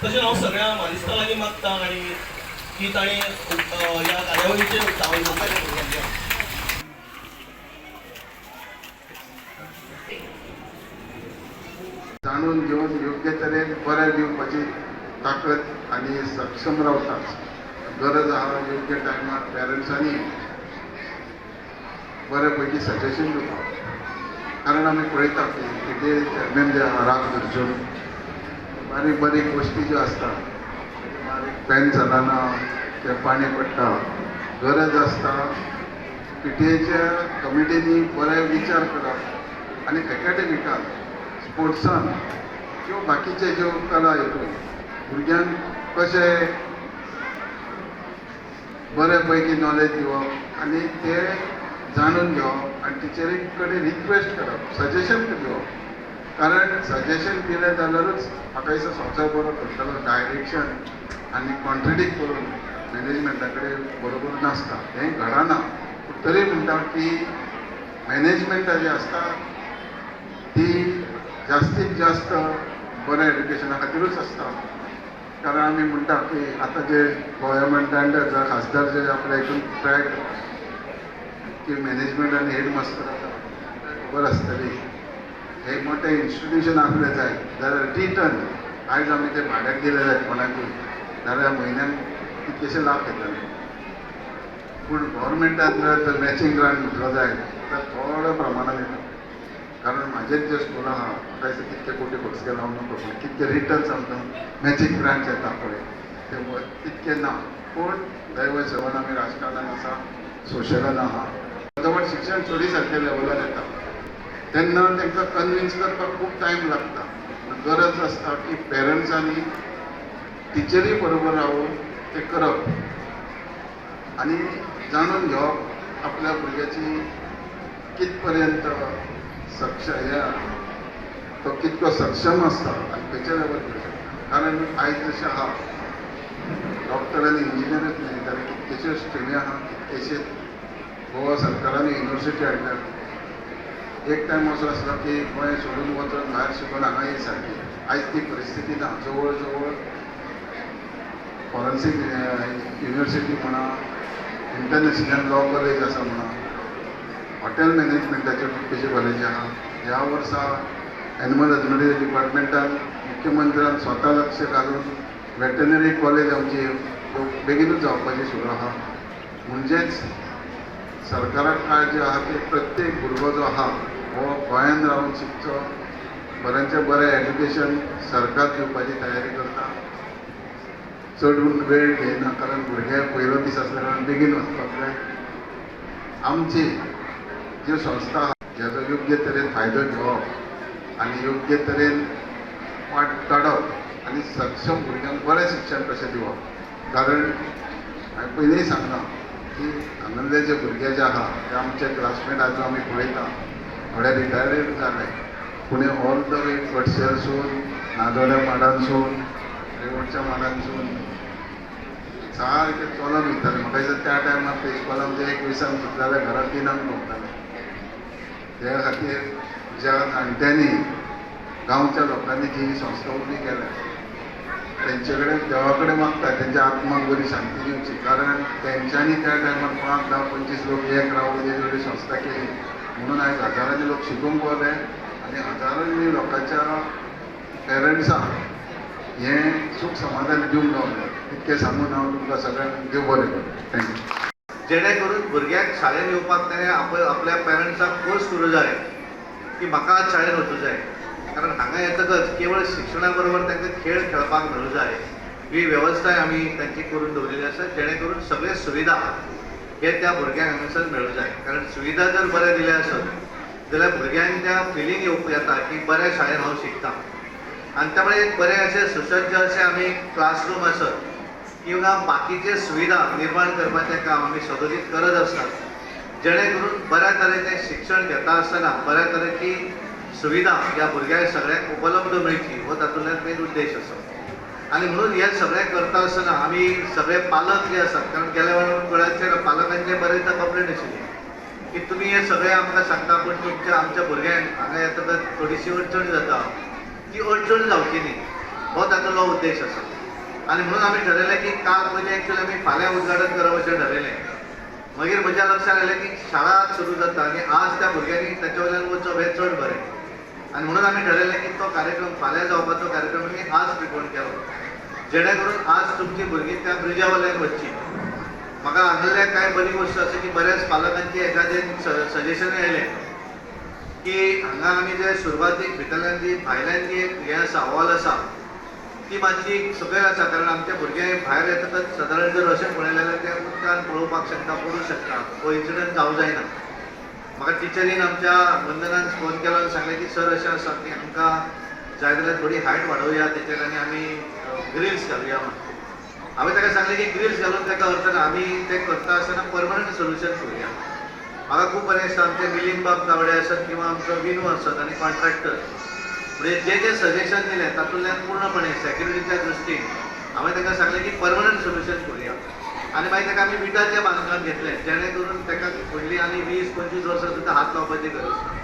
तशें हांव सगळ्या मालिस्ता लागीं मागता आनी की ताणें ह्या कार्यावळीचेर उक्तावण करपाचें भुरग्यांचें. जाणून घेवन योग्य तरेन बरें दिवपाची ताकद आनी सक्षम रावताच गरज आहा योग्य टायमार पेरंट्सांनी बरे पैकी सजेशन दिवपाक. कारण आमी पळयता की कितें म्हणजे राग धरच्यो बारीक बारीक गोश्टी ज्यो आसता बारीक फॅन चलना ते पाणी पडटा गरज आसता पीटीएच्या कमिटीनी बरे विचार करप आनी एकाडेमिकान स्पोर्ट्सान किंवा बाकीचे ज्यो कला हितून भुरग्यांक कशें बरे पैकी नॉलेज दिवप आनी ते जाणून घेवप आनी टिचरी कडेन रिक्वेस्ट करप सजेशन दिवप. कारण सजेशन दिलें जाल्यारूच म्हाका दिसता संवसार बरो करतलो. डायरेक्शन आनी कॉन्ट्रेडिक्ट करून मॅनेजमेंटा कडेन बरोबर नासता हें घडना. पूण तरी म्हणटा की मॅनेजमेंटा जी आसता ती जास्तीत जास्त बरें एड्युकेशना खातीरूच आसता. कारण आमी म्हणटा की आतां जे गोवोरमेंटान जर खासदार जे आपल्या हितून ट्राय की मॅनेजमेंट आनी हेड मास्टर खबर आसतली हे मोठे इन्स्टिट्यूशन आसले जाय जाल्यार रिटर्न आयज आमी ते भाड्याक दिले जाय कोणाकूय जाल्यार म्हयन्याक कितलेशे लाख येतले. पूण गोवोरमेंटान जर मॅचिंग ग्रांट म्हटलो जाय तर थोड्या प्रमाणान येता. कारण म्हाजेच जे स्कूल आहा म्हाका दिसता कितके कोटी पयशे लावन नको पूण कितके रिटर्न्स आमकां मॅचिंग ग्रांट्स येता पळय ते तितके ना. पूण दैव सेवन आमी राजकारणान आसा सोशलान आहा अर्धवट शिक्षण थोडी सारके लेवलार येता तेन्ना तांकां कन्विन्स करपाक खूब टायम लागता. गरज आसता की पेरंट्सांनी टिचरी बरोबर रावून ते करप आनी जाणून घेवप आपल्या भुरग्याची कित पर्यंत तो कितको सक्षम आसता आनी खंयच्या लेवल करता. कारण आयज जशें आहा डॉक्टर आनी इंजिनियरच न्ही जाल्यार कितकेश्यो स्ट्रिमी आहा कितकेशे गोवा सरकारान युनिवर्सिटी हाडल्यात. एक टायम असो आसलो की गोंय सोडून वचून भायर शिकून हांगा ये सारकी आयज ती परिस्थिती ना. जवळ जवळ फॉरेन्सीक युनिवर्सिटी म्हणा इंटरनॅशनल लॉ कॉलेज आसा म्हणा हॉटेल मॅनेजमेंटाचे कितकेशे कॉलेजी आहा. ह्या वर्सा एनिमल हजबंड्री डिपार्टमेंटान मुख्यमंत्र्यान स्वता लक्ष घालून वेटनरी कॉलेज आमची बेगीनूच जावपाची सुरू आहा. म्हणजेच सरकाराक काळजी आहा की प्रत्येक भुरगो जो आहा हो गोंयान रावन शिकचो बऱ्यांचे बरें एड्युकेशन सरकार दिवपाची तयारी करता. चड वेळ घेयना कारण भुरगे पयलो दीस आसल्या कारणान बेगीन वचपाक जाय. आमची ज्यो संस्था आहा जेजो योग्य तरेन फायदो घेवप आनी योग्य तरेन वाट काडप आनी सक्षम भुरग्यांक बरें शिक्षण कशें दिवप. कारण हांवें पयलींय सांगलां की हांगासले जे भुरगे जे आहा ते आमचे क्लासमेट आज आमी पळयता थोडे रिटायर्ड जाले पूण ऑल द वे कटसेलसून नादोड्या माडांसून रेवडच्या माडांसून सारके चलत वयताले. म्हाका दिसता त्या टायमार ते इस्कॉलान ते 21 सुटलेले घरात 3 भोंवताले. त्या खातीर ज्या जाणट्यांनी गांवच्या लोकांनी जी संस्था उबी केल्या तेंचे कडेन देवा कडेन मागता तेंच्या आत्माक बरी शांती दिवची. कारण तेंच्यांनी त्या टायमार 5, 10, 25 लोक एक रावून एक वेगळी संस्था केली म्हणून आयज हजारांनी लोक शिकूंक पावले आनी हजारांनी लोकांच्या पेरंट्सांक हें सूख समाधान दिवंक गावलें. इतकें सांगून हांव तुमकां सगळ्यांक देव बरें करूं. थँक्यू. जेणे करून भुरग्याक शाळेन येवपाक ताणें आपल्या पेरंट्साक फोर्स करूं जाय की म्हाका आज शाळेन वचूं जाय. कारण हांगा येतकच केवळ शिक्षणा बरोबर तांकां खेळ खेळपाक मेळूं जाय ही वेवस्थाय आमी तांची करून दवरिल्ली आसा जेणे करून सगळे सुविधा हे त्या भुरग्यांक हांगासर मेळूं जाय. कारण सुविधा जर बरे दिले आसत जाल्यार भुरग्यांक त्या फिलींग येता की बऱ्या शाळेन हांव शिकता. आनी त्यामुळे एक बरे अशे सुसज्ज अशे आमी क्लासरूम आसत किंवा बाकीचे सुविधा निर्माण करपाचें काम आमी सदोदीत करत आसतात जेणे करून बऱ्या तरेचें शिक्षण घेता आसतना बऱ्या तरेची सुविधा ह्या भुरग्यांक सगळ्यांक उपलब्ध मेळची हो तातूंतल्यान मेन उद्देश आसा. आनी म्हणून हें सगळें करता आसतना आमी सगळे पालक जे आसात कारण गेल्या वेळाचेर पालकांचे बरेचदा कंप्लेंट आशिल्ली की तुमी हे सगळे आमकां सांगता पूण तुमच्या आमच्या भुरग्यांक हांगा येतकच थोडीशी अडचण जाता. ती अडचण जावची न्ही. हो तातूंतलो उद्देश आसा आनी म्हणून आमी ठरयलें की काल पयलीं एक्चुअली आमी फाल्यां उद्घाटन करप अशें ठरयलें मागीर म्हज्या लक्षांत आयलें की शाळा सुरू जाता आनी आज त्या भुरग्यांनी ताचे वयल्यान वचप हें चड बरें आनी म्हणून आमी ठरयलें की तो कार्यक्रम फाल्यां जावपाचो कार्यक्रम आमी आज प्रिपोन केलो जेणे करून आज तुमची भुरगीं त्या ब्रिजा वयल्यान वचची म्हाका आसलेल्या कांय बरी गोश्ट अशी की बऱ्याच पालकांची एखादें सजेशन आयलें की हांगा आमी जे सुरवातीक भितरल्यान जी भायल्यान जी एक हें आसा वॉल आसा ती मातशी सकयल आसा कारण आमचे भुरगे भायर येतकच सादारण जर अशें पळयलें जाल्यार ते उदकान पळोवपाक शकता पडूं शकता तो इन्सिडंट जावं जायना म्हाका टिचरीन आमच्या वंदनान फोन केलो आनी सांगलें की सर अशें आसा की आमकां जाय जाल्यार थोडी हायट वाडोवया तेचेर आनी आमी ग्रिल्स घालुया म्हणून हांवें ताका सांगलें की ग्रिल्स घालून ताका अर्थ ना आमी तें करता आसतना परमनंट सोल्युशन करुया म्हाका खूब बरें दिसता आमचे मिलिंद बाब गावडे आसात किंवा आमचो विनू आसात आनी कॉन्ट्रॅक्टर म्हणजे जे जे सजेशन दिलें तातूंतल्यान पूर्णपणे सेक्युरिटीच्या दृश्टीन हांवें ताका सांगलें की परमनंट सोल्युशन करुया आनी मागीर ताका आमी विटाचें बांदकाम घेतलें जेणे करून ताका फुडलीं आनी 20-25 वर्सां सुद्दां हात लावपाची गरज ना